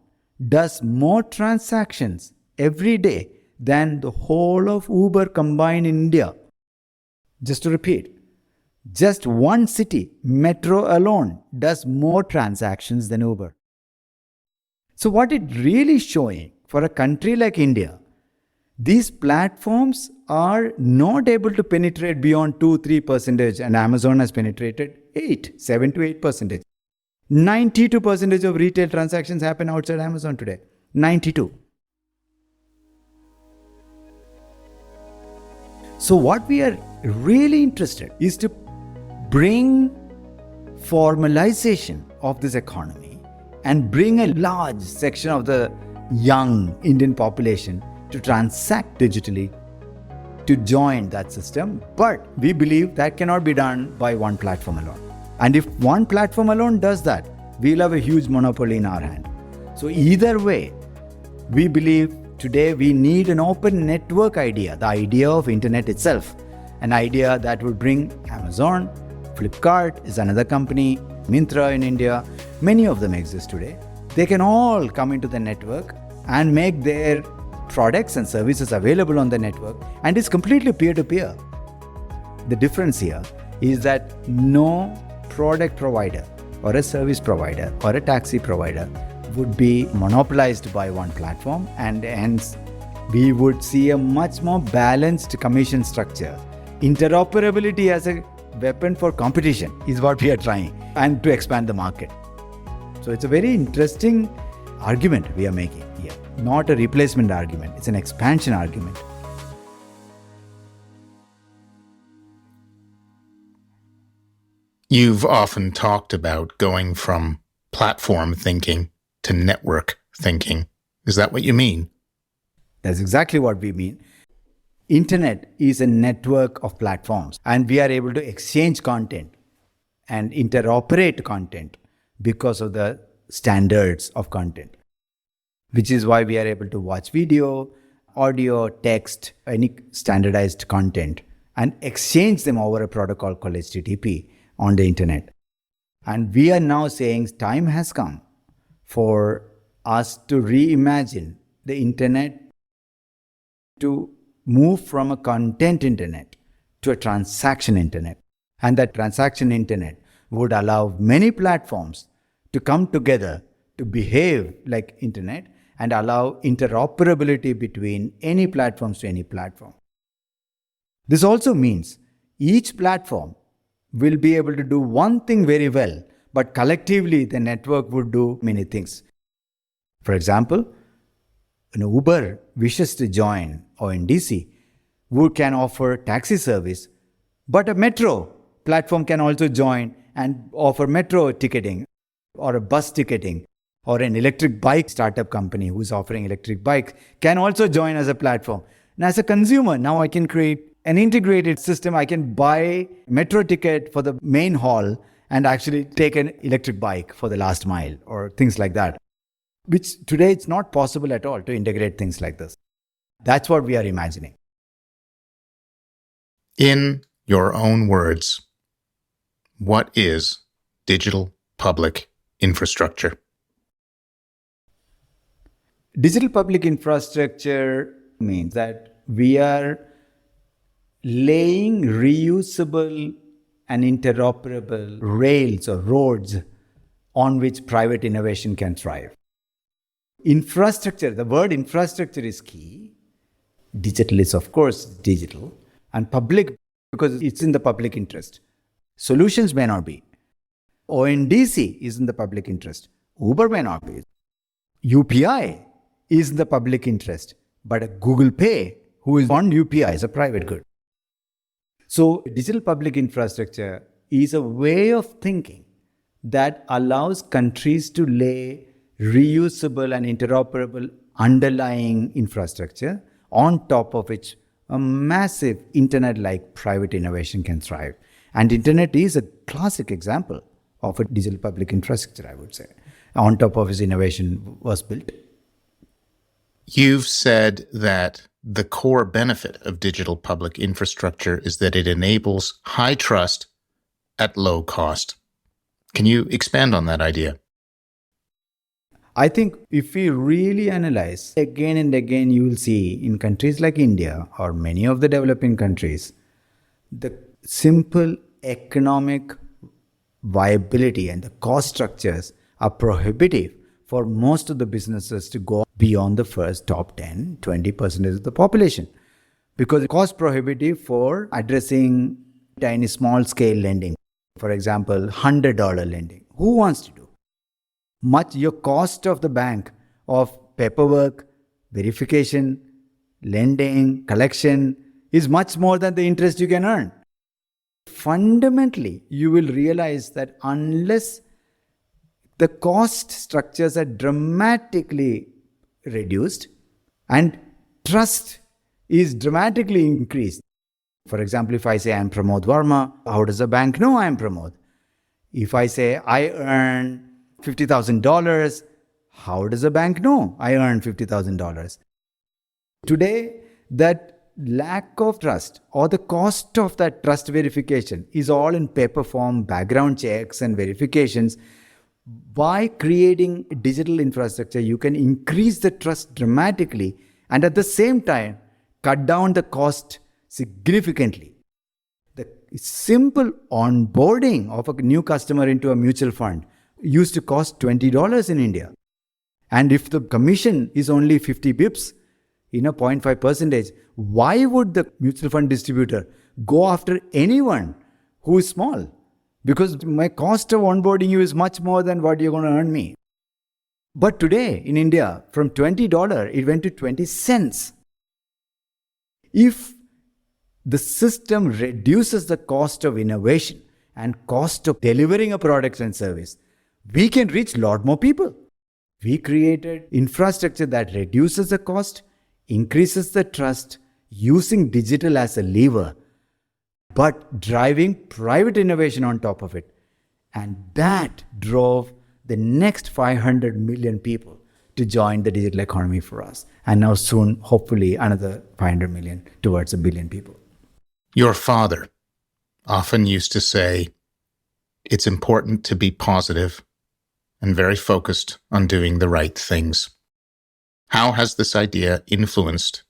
does more transactions every day than the whole of Uber combined in India. Just to repeat, just one city, Metro alone, does more transactions than Uber. So what it really showing for a country like India, these platforms are not able to penetrate beyond 2-3%, and Amazon has penetrated 7 to 8%. 92% of retail transactions happen outside Amazon today. 92. So what we are really interested is to bring formalization of this economy and bring a large section of the young Indian population to transact digitally, to join that system. But we believe that cannot be done by one platform alone. And if one platform alone does that, we'll have a huge monopoly in our hand. So either way, we believe today we need an open network idea, the idea of internet itself, an idea that would bring Amazon, Flipkart is another company, Myntra in India, many of them exist today. They can all come into the network and make their products and services available on the network, and it's completely peer-to-peer. The difference here is that no product provider or a service provider or a taxi provider would be monopolized by one platform, and hence we would see a much more balanced commission structure. Interoperability as a weapon for competition is what we are trying, and to expand the market. So it's a very interesting argument we are making here. Not a replacement argument, it's an expansion argument. You've often talked about going from platform thinking to network thinking. Is that what you mean? That's exactly what we mean. Internet is a network of platforms, and we are able to exchange content and interoperate content because of the standards of content, which is why we are able to watch video, audio, text, any standardized content and exchange them over a protocol called HTTP on the internet. And we are now saying time has come for us to reimagine the internet to move from a content internet to a transaction internet. And that transaction internet would allow many platforms to come together to behave like internet and allow interoperability between any platforms to any platform. This also means each platform will be able to do one thing very well, but collectively the network would do many things. For example, an Uber wishes to join ONDC, who can offer taxi service, but a metro platform can also join and offer metro ticketing or a bus ticketing, or an electric bike startup company who's offering electric bikes can also join as a platform. Now, as a consumer, now I can create an integrated system. I can buy metro ticket for the main hall and actually take an electric bike for the last mile or things like that, which today it's not possible at all to integrate things like this. That's what we are imagining. In your own words, what is digital public infrastructure? Digital public infrastructure means that we are laying reusable and interoperable rails or roads on which private innovation can thrive. Infrastructure, the word infrastructure is key. Digital is, of course, digital. And public, because it's in the public interest. Solutions may not be. ONDC is in the public interest. Uber may not be. UPI is in the public interest. But a Google Pay, who is on UPI, is a private good. So digital public infrastructure is a way of thinking that allows countries to lay reusable and interoperable underlying infrastructure on top of which a massive internet-like private innovation can thrive. And internet is a classic example of a digital public infrastructure, I would say. On top of its innovation was built. You've said that the core benefit of digital public infrastructure is that it enables high trust at low cost. Can you expand on that idea? I think if we really analyze again and again, you will see in countries like India or many of the developing countries, the simple economic viability and the cost structures are prohibitive for most of the businesses to go beyond the first top 10, 20% of the population. Because it cost prohibitive for addressing tiny small scale lending. For example, $100 lending. Who wants to do? Your cost of the bank of paperwork, verification, lending, collection is much more than the interest you can earn. Fundamentally, you will realize that unless the cost structures are dramatically reduced and trust is dramatically increased. For example, if I say I'm Pramod Varma, how does the bank know I'm Pramod? If I say I earn $50,000, how does the bank know I earn $50,000? Today, that lack of trust or the cost of that trust verification is all in paper form, background checks and verifications. By creating digital infrastructure, you can increase the trust dramatically and at the same time cut down the cost significantly. The simple onboarding of a new customer into a mutual fund used to cost $20 in India. And if the commission is only 50 bips, 0.5%, why would the mutual fund distributor go after anyone who is small? Because my cost of onboarding you is much more than what you're going to earn me. But today in India, from $20, it went to 20 cents. If the system reduces the cost of innovation and cost of delivering a product and service, we can reach a lot more people. We created infrastructure that reduces the cost, increases the trust, using digital as a lever, but driving private innovation on top of it. And that drove the next 500 million people to join the digital economy for us. And now soon, hopefully, another 500 million towards a billion people. Your father often used to say, it's important to be positive and very focused on doing the right things. How has this idea influenced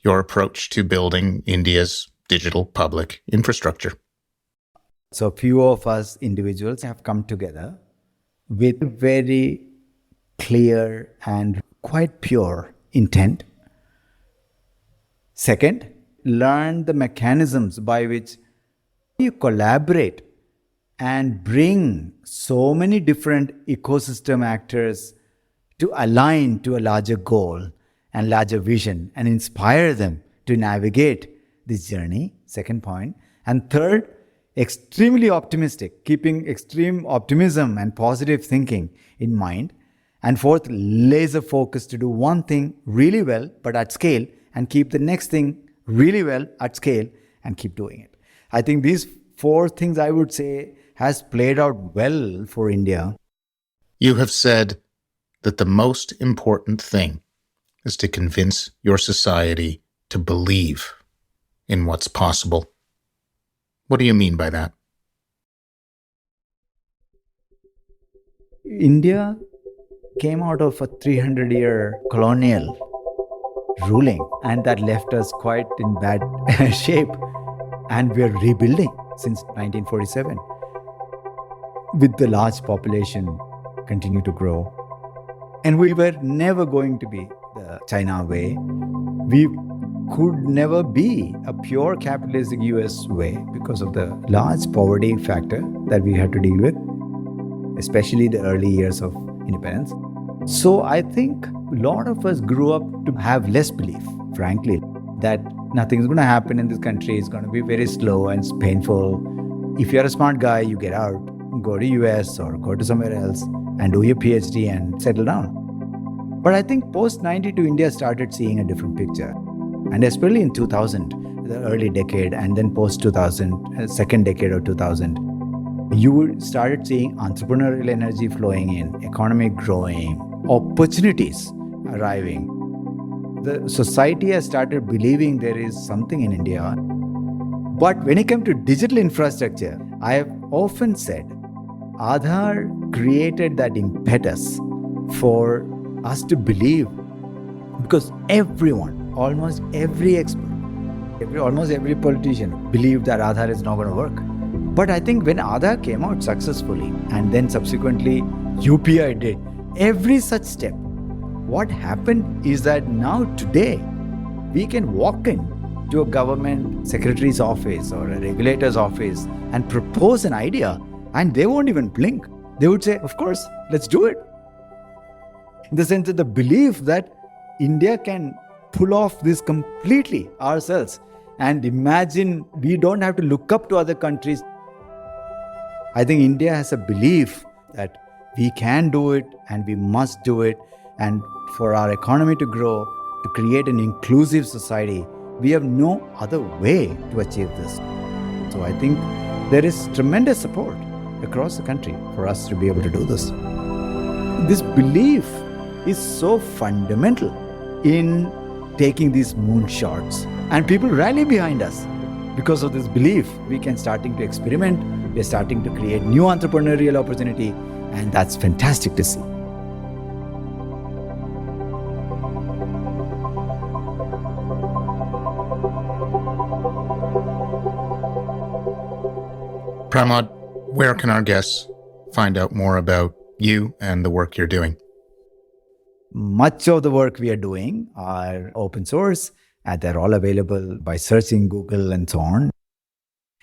your approach to building India's digital public infrastructure? So few of us individuals have come together with very clear and quite pure intent. Second, learn the mechanisms by which you collaborate and bring so many different ecosystem actors to align to a larger goal and larger vision and inspire them to navigate this journey. Second point. And third, extremely optimistic, keeping extreme optimism and positive thinking in mind. And fourth, laser focus to do one thing really well, but at scale, and keep the next thing really well at scale and keep doing it. I think these four things, I would say, has played out well for India. You have said that the most important thing is to convince your society to believe in what's possible. What do you mean by that? India came out of a 300-year colonial ruling, and that left us quite in bad shape. And we're rebuilding since 1947. With the large population continue to grow. And we were never going to be the China way. We could never be a pure capitalistic US way because of the large poverty factor that we had to deal with, especially the early years of independence. So I think a lot of us grew up to have less belief, frankly, that nothing's going to happen in this country. It's going to be very slow and it's painful. If you're a smart guy, you get out, go to US or go to somewhere else and do your PhD and settle down. But I think post-92, India started seeing a different picture. And especially in 2000, the early decade, and then post-2000, second decade of 2000, you started seeing entrepreneurial energy flowing in, economy growing, opportunities arriving. The society has started believing there is something in India. But when it comes to digital infrastructure, I have often said, Aadhaar created that impetus for us to believe, because everyone, almost every expert, almost every politician believed that Aadhaar is not going to work. But I think when Aadhaar came out successfully and then subsequently UPI did, every such step, what happened is that now today we can walk in to a government secretary's office or a regulator's office and propose an idea and they won't even blink. They would say, of course, let's do it. In the sense that the belief that India can pull off this completely ourselves and imagine we don't have to look up to other countries. I think India has a belief that we can do it and we must do it. And for our economy to grow, to create an inclusive society, we have no other way to achieve this. So I think there is tremendous support across the country for us to be able to do this. This belief is so fundamental in taking these moonshots. And people rally behind us. Because of this belief, we can starting to experiment, we're starting to create new entrepreneurial opportunity, and that's fantastic to see. Pramod, where can our guests find out more about you and the work you're doing? Much of the work we are doing are open source, and they're all available by searching Google and so on.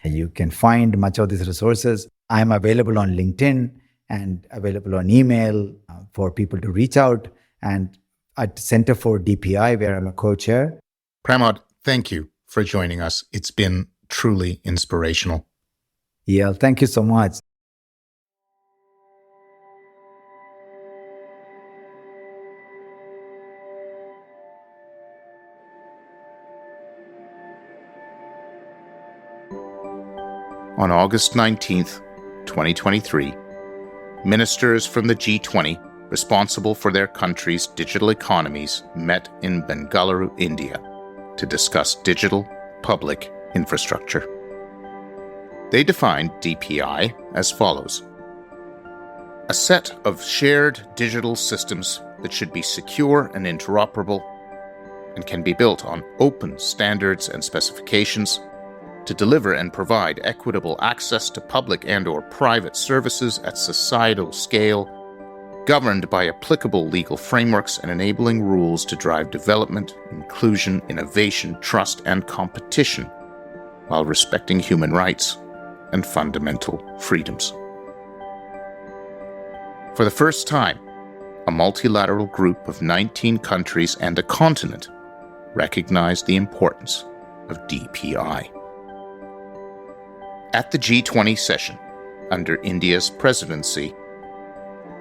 You can find much of these resources. I'm available on LinkedIn and available on email for people to reach out, and at Center for DPI, where I'm a co-chair. Pramod, thank you for joining us. It's been truly inspirational. Yeah, thank you so much. On August 19th, 2023, ministers from the G20 responsible for their country's digital economies met in Bengaluru, India, to discuss digital public infrastructure. They defined DPI as follows: a set of shared digital systems that should be secure and interoperable and can be built on open standards and specifications to deliver and provide equitable access to public and/or private services at societal scale, governed by applicable legal frameworks and enabling rules to drive development, inclusion, innovation, trust, and competition, while respecting human rights and fundamental freedoms. For the first time, a multilateral group of 19 countries and a continent recognized the importance of DPI. At the G20 session, under India's presidency,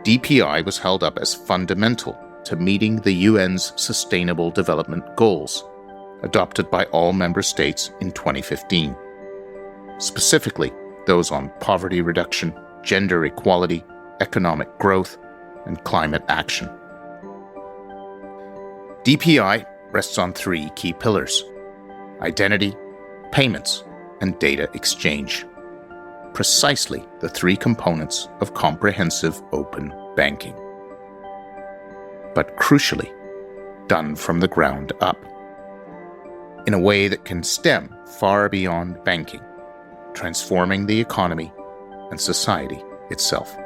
DPI was held up as fundamental to meeting the UN's Sustainable Development Goals, adopted by all member states in 2015. Specifically, those on poverty reduction, gender equality, economic growth, and climate action. DPI rests on three key pillars: identity, payments, and data exchange. Precisely the three components of comprehensive open banking. But crucially, done from the ground up, in a way that can stem far beyond banking, transforming the economy and society itself.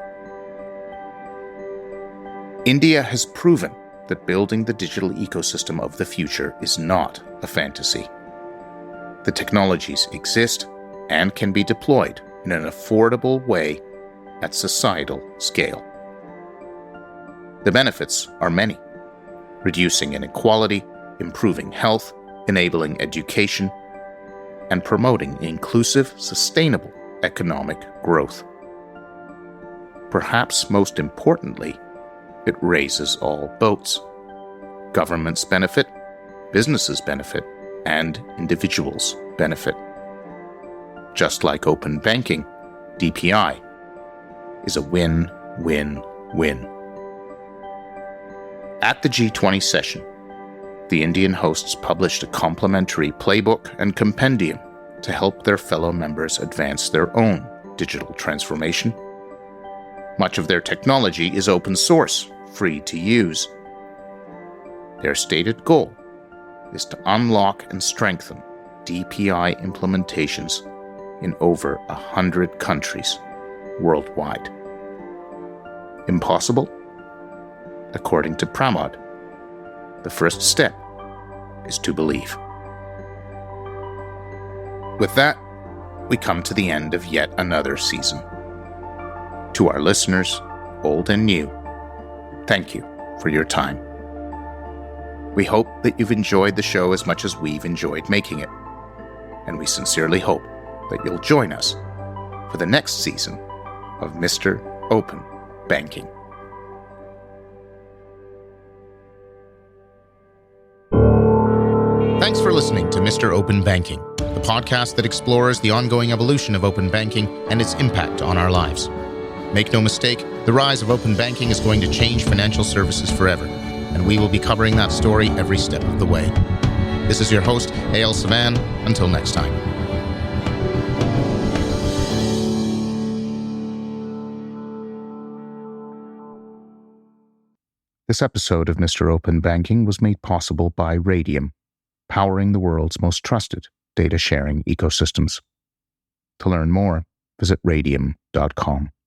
India has proven that building the digital ecosystem of the future is not a fantasy. The technologies exist and can be deployed in an affordable way at societal scale. The benefits are many: reducing inequality, improving health, enabling education, and promoting inclusive, sustainable economic growth. Perhaps most importantly, it raises all boats. Governments benefit, businesses benefit, and individuals benefit. Just like open banking, DPI is a win-win-win. At the G20 session, the Indian hosts published a complimentary playbook and compendium to help their fellow members advance their own digital transformation. Much of their technology is open source, free to use. Their stated goal is to unlock and strengthen DPI implementations in over 100 countries worldwide. Impossible? According to Pramod, the first step is to believe. With that, we come to the end of yet another season. To our listeners, old and new, thank you for your time. We hope that you've enjoyed the show as much as we've enjoyed making it, and we sincerely hope that you'll join us for the next season of Mr. Open Banking. Thanks for listening to Mr. Open Banking, the podcast that explores the ongoing evolution of open banking and its impact on our lives. Make no mistake, the rise of open banking is going to change financial services forever, and we will be covering that story every step of the way. This is your host, Eyal Savan. Until next time. This episode of Mr. Open Banking was made possible by Radium, powering the world's most trusted data sharing ecosystems. To learn more, visit radium.com.